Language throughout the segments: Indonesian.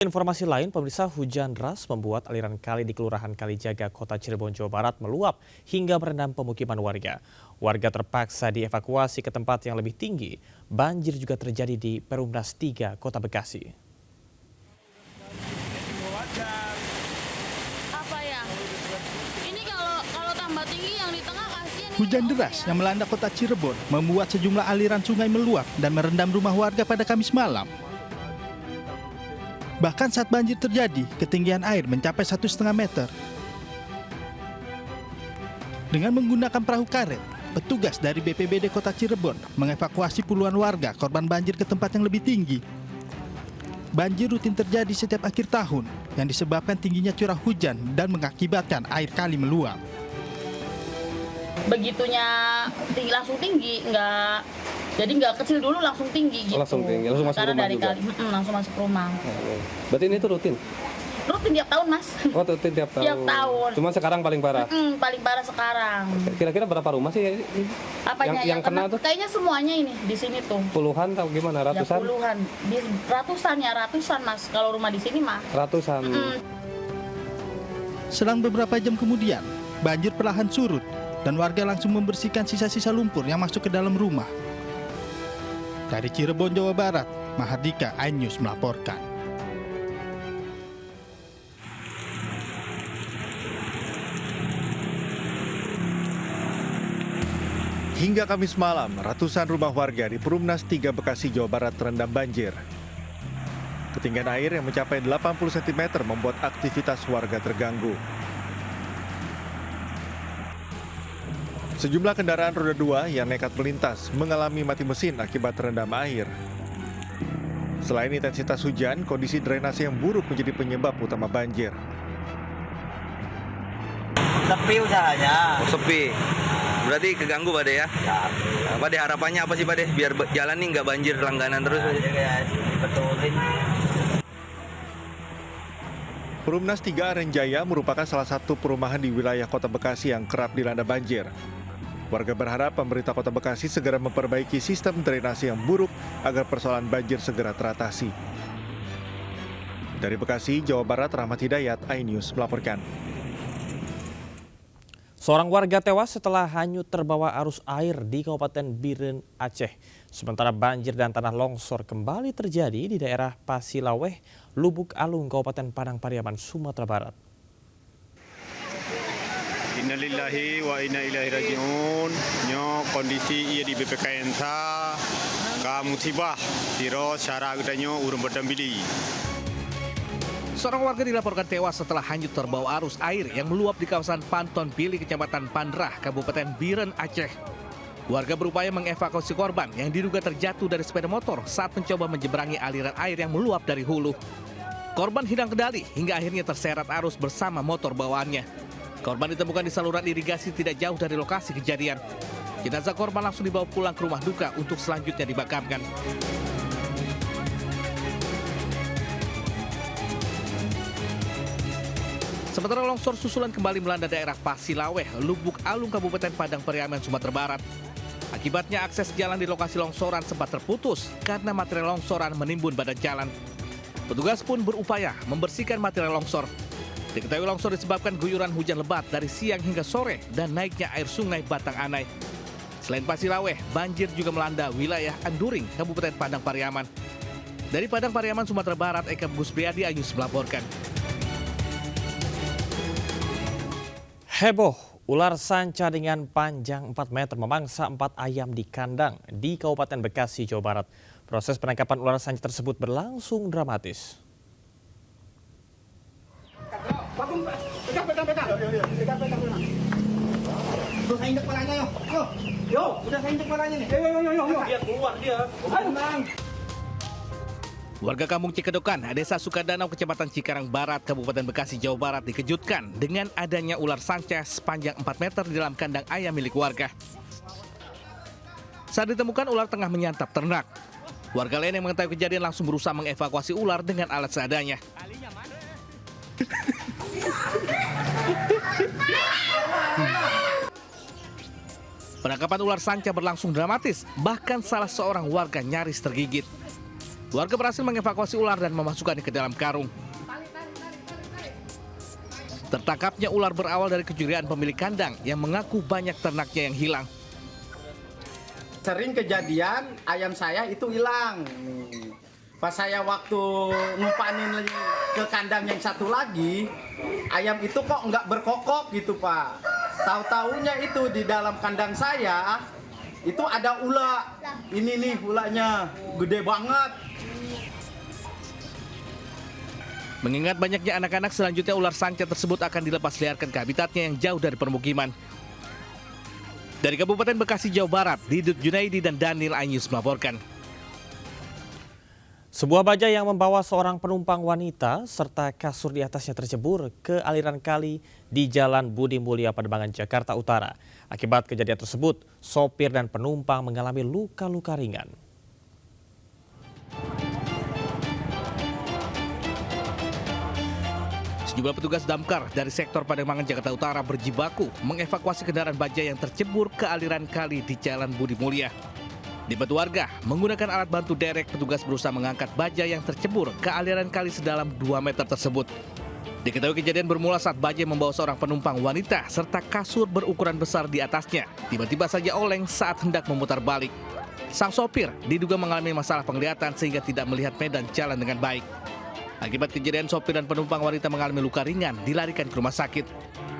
Informasi lain, pemirsa, hujan deras membuat aliran kali di Kelurahan Kalijaga, Kota Cirebon, Jawa Barat meluap hingga merendam pemukiman warga. Warga terpaksa dievakuasi ke tempat yang lebih tinggi. Banjir juga terjadi di Perumnas 3, Kota Bekasi. Hujan deras yang melanda Kota Cirebon membuat sejumlah aliran sungai meluap dan merendam rumah warga pada Kamis malam. Bahkan saat banjir terjadi, ketinggian air mencapai 1,5 meter. Dengan menggunakan perahu karet, petugas dari BPBD Kota Cirebon mengevakuasi puluhan warga korban banjir ke tempat yang lebih tinggi. Banjir rutin terjadi setiap akhir tahun yang disebabkan tingginya curah hujan dan mengakibatkan air kali meluap. Begitunya tinggi, langsung tinggi, jadi nggak kecil dulu, langsung tinggi gitu. Langsung tinggi, langsung masuk karena rumah dari juga? Langsung masuk rumah. Berarti ini tuh rutin? Rutin tiap tahun, Mas. Oh, rutin tiap tahun? Tiap tahun. Cuma sekarang paling parah? Paling parah sekarang. Kira-kira berapa rumah sih Apanya yang kena tuh? Kayaknya semuanya ini, di sini tuh. Puluhan atau gimana? Ratusan? Ya, puluhan. Ratusan, Mas. Kalau rumah di sini mah. Ratusan? Selang beberapa jam kemudian, banjir perlahan surut dan warga langsung membersihkan sisa-sisa lumpur yang masuk ke dalam rumah. Dari Cirebon, Jawa Barat, Mahardika, iNews melaporkan. Hingga Kamis malam, ratusan rumah warga di Perumnas 3 Bekasi, Jawa Barat terendam banjir. Ketinggian air yang mencapai 80 cm membuat aktivitas warga terganggu. Sejumlah kendaraan roda 2 yang nekat melintas mengalami mati mesin akibat terendam air. Selain intensitas hujan, kondisi drainase yang buruk menjadi penyebab utama banjir. Sepi usahanya. Oh, sepi. Berarti keganggu Bade ya? Ya. Bade harapannya apa sih Bade? Biar jalan nih nggak banjir langganan terus. Betulin. Perumnas 3 Arenjaya merupakan salah satu perumahan di wilayah Kota Bekasi yang kerap dilanda banjir. Warga berharap pemerintah Kota Bekasi segera memperbaiki sistem drainase yang buruk agar persoalan banjir segera teratasi. Dari Bekasi, Jawa Barat, Rahmat Hidayat, iNews melaporkan. Seorang warga tewas setelah hanyut terbawa arus air di Kabupaten Biren, Aceh. Sementara banjir dan tanah longsor kembali terjadi di daerah Pasilaweh, Lubuk Alung, Kabupaten Padang Pariaman, Sumatera Barat. Innalillahi wa inna ilaihi rajiun. Nyo kondisi ia di BPKN sa ka musibah tiro syara gedanyo urang berdambili. Seorang warga dilaporkan tewas setelah hanyut terbawa arus air yang meluap di kawasan Panton Bili, Kecamatan Pandrah, Kabupaten Biren, Aceh. Warga berupaya mengevakuasi korban yang diduga terjatuh dari sepeda motor saat mencoba menyeberangi aliran air yang meluap dari hulu. Korban hilang kendali hingga akhirnya terseret arus bersama motor bawaannya. Korban ditemukan di saluran irigasi tidak jauh dari lokasi kejadian. Jenazah korban langsung dibawa pulang ke rumah duka untuk selanjutnya dimakamkan. Sementara longsor susulan kembali melanda daerah Pasilaweh, Lubuk Alung, Kabupaten Padang Pariaman, Sumatera Barat. Akibatnya akses jalan di lokasi longsoran sempat terputus karena material longsoran menimbun badan jalan. Petugas pun berupaya membersihkan material longsor. Diketahui longsor disebabkan guyuran hujan lebat dari siang hingga sore dan naiknya air sungai Batang Anai. Selain Pasilaweh, banjir juga melanda wilayah Anduring, Kabupaten Padang Pariaman. Dari Padang Pariaman, Sumatera Barat, Eka Guspriadi, iNews melaporkan. Heboh, ular sanca dengan panjang 4 meter memangsa 4 ayam di kandang di Kabupaten Bekasi, Jawa Barat. Proses penangkapan ular sanca tersebut berlangsung dramatis. Warga kampung Cikedokan, Desa Sukadanau, Kecamatan Cikarang Barat, Kabupaten Bekasi, Jawa Barat dikejutkan dengan adanya ular sanca sepanjang 4 meter di dalam kandang ayam milik warga. Saat ditemukan, ular tengah menyantap ternak. Warga lain yang mengetahui kejadian langsung berusaha mengevakuasi ular dengan alat seadanya. Penangkapan ular sanca berlangsung dramatis, bahkan salah seorang warga nyaris tergigit. Warga berhasil mengevakuasi ular dan memasukkannya ke dalam karung. Tertangkapnya ular berawal dari kecurigaan pemilik kandang yang mengaku banyak ternaknya yang hilang. Sering kejadian ayam saya itu hilang. Pas saya waktu ngumpanin ke kandang yang satu lagi, ayam itu kok nggak berkokok gitu Pak. Tahu-taunya itu di dalam kandang saya, itu ada ular. Ini nih ulanya, gede banget. Mengingat banyaknya anak-anak, selanjutnya ular sanca tersebut akan dilepas liarkan ke habitatnya yang jauh dari permukiman. Dari Kabupaten Bekasi, Jawa Barat, Didut Junaidi dan Daniel Anyus melaporkan. Sebuah bajai yang membawa seorang penumpang wanita serta kasur di atasnya tercebur ke aliran kali di Jalan Budi Mulia, Pademangan, Jakarta Utara. Akibat kejadian tersebut, sopir dan penumpang mengalami luka-luka ringan. Sejumlah petugas damkar dari sektor Pademangan, Jakarta Utara berjibaku mengevakuasi kendaraan bajai yang tercebur ke aliran kali di Jalan Budi Mulia. Dibantu warga, menggunakan alat bantu derek, petugas berusaha mengangkat bajai yang tercebur ke aliran kali sedalam 2 meter tersebut. Diketahui kejadian bermula saat bajai membawa seorang penumpang wanita serta kasur berukuran besar di atasnya. Tiba-tiba saja oleng saat hendak memutar balik. Sang sopir diduga mengalami masalah penglihatan sehingga tidak melihat medan jalan dengan baik. Akibat kejadian, sopir dan penumpang wanita mengalami luka ringan, dilarikan ke rumah sakit.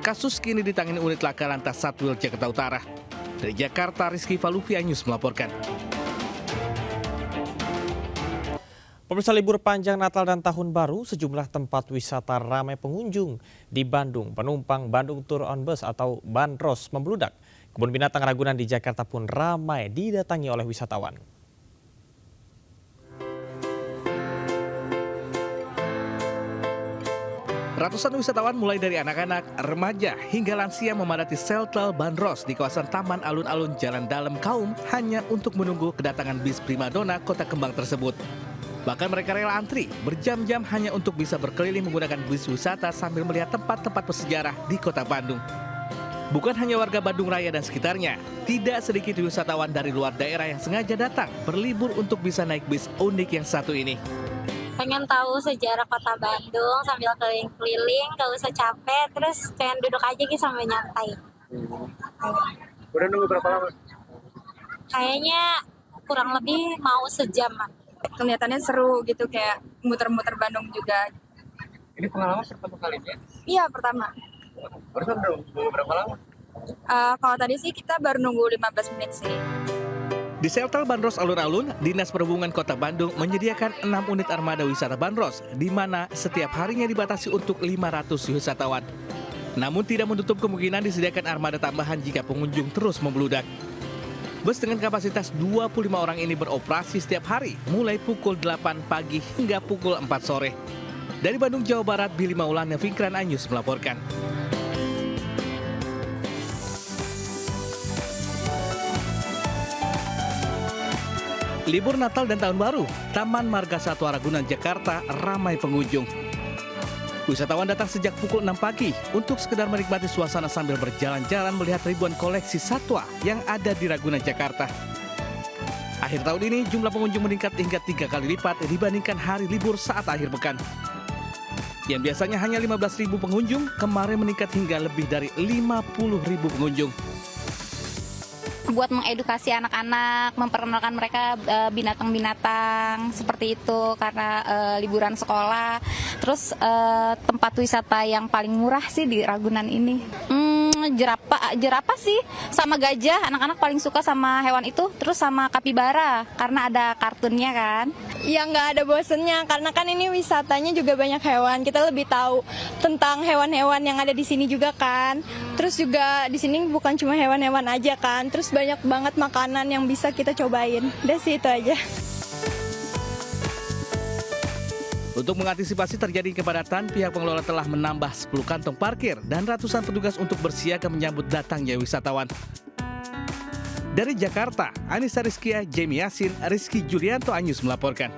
Kasus kini ditangani unit laka lantas Satwil Jakarta Utara. Dari Jakarta, Rizky Falufi Anyus melaporkan. Pemirsa, libur panjang Natal dan Tahun Baru, sejumlah tempat wisata ramai pengunjung di Bandung. Penumpang Bandung Tour on Bus atau Bandros membludak. Kebun binatang Ragunan di Jakarta pun ramai didatangi oleh wisatawan. Ratusan wisatawan mulai dari anak-anak, remaja, hingga lansia memadati shelter Bandros di kawasan Taman Alun-Alun Jalan Dalem Kaum hanya untuk menunggu kedatangan bis primadona Kota Kembang tersebut. Bahkan mereka rela antri berjam-jam hanya untuk bisa berkeliling menggunakan bis wisata sambil melihat tempat-tempat bersejarah di Kota Bandung. Bukan hanya warga Bandung Raya dan sekitarnya, tidak sedikit wisatawan dari luar daerah yang sengaja datang berlibur untuk bisa naik bis unik yang satu ini. Pengen tahu sejarah Kota Bandung sambil keliling-keliling, gak usah capek, terus pengen duduk aja gitu sambil nyantai. Udah nunggu berapa lama? Kayaknya kurang lebih mau sejam. Kelihatannya seru gitu, kayak muter-muter Bandung juga. Ini pengalaman pertama kalinya? Iya, pertama. Barusan udah nunggu berapa lama? Kalau tadi sih kita baru nunggu 15 menit sih. Di shelter Bandros Alun-Alun, Dinas Perhubungan Kota Bandung menyediakan 6 unit armada wisata Bandros, di mana setiap harinya dibatasi untuk 500 wisatawan. Namun tidak menutup kemungkinan disediakan armada tambahan jika pengunjung terus membludak. Bus dengan kapasitas 25 orang ini beroperasi setiap hari, mulai pukul 8 pagi hingga pukul 4 sore. Dari Bandung, Jawa Barat, Billy Maulana, Fikran Anyus melaporkan. Libur Natal dan Tahun Baru, Taman Marga Satwa Ragunan, Jakarta ramai pengunjung. Wisatawan datang sejak pukul 6 pagi untuk sekedar menikmati suasana sambil berjalan-jalan melihat ribuan koleksi satwa yang ada di Ragunan, Jakarta. Akhir tahun ini jumlah pengunjung meningkat hingga 3 kali lipat dibandingkan hari libur saat akhir pekan. Yang biasanya hanya 15.000 pengunjung, kemarin meningkat hingga lebih dari 50.000 pengunjung. Buat mengedukasi anak-anak, memperkenalkan mereka binatang-binatang seperti itu karena liburan sekolah. Terus tempat wisata yang paling murah sih di Ragunan ini. Jerapah sih, sama gajah. Anak-anak paling suka sama hewan itu. Terus sama kapibara karena ada kartunnya kan. Ya nggak ada bosennya, karena kan ini wisatanya juga banyak hewan. Kita lebih tahu tentang hewan-hewan yang ada di sini juga kan. Terus juga di sini bukan cuma hewan-hewan aja kan. Terus banyak banget makanan yang bisa kita cobain. Udah sih itu aja. Untuk mengantisipasi terjadi kepadatan, pihak pengelola telah menambah 10 kantong parkir dan ratusan petugas untuk bersiaga menyambut datangnya wisatawan. Dari Jakarta, Anissa Rizkia, Jamie Yasin, Rizky Julianto Anyus melaporkan.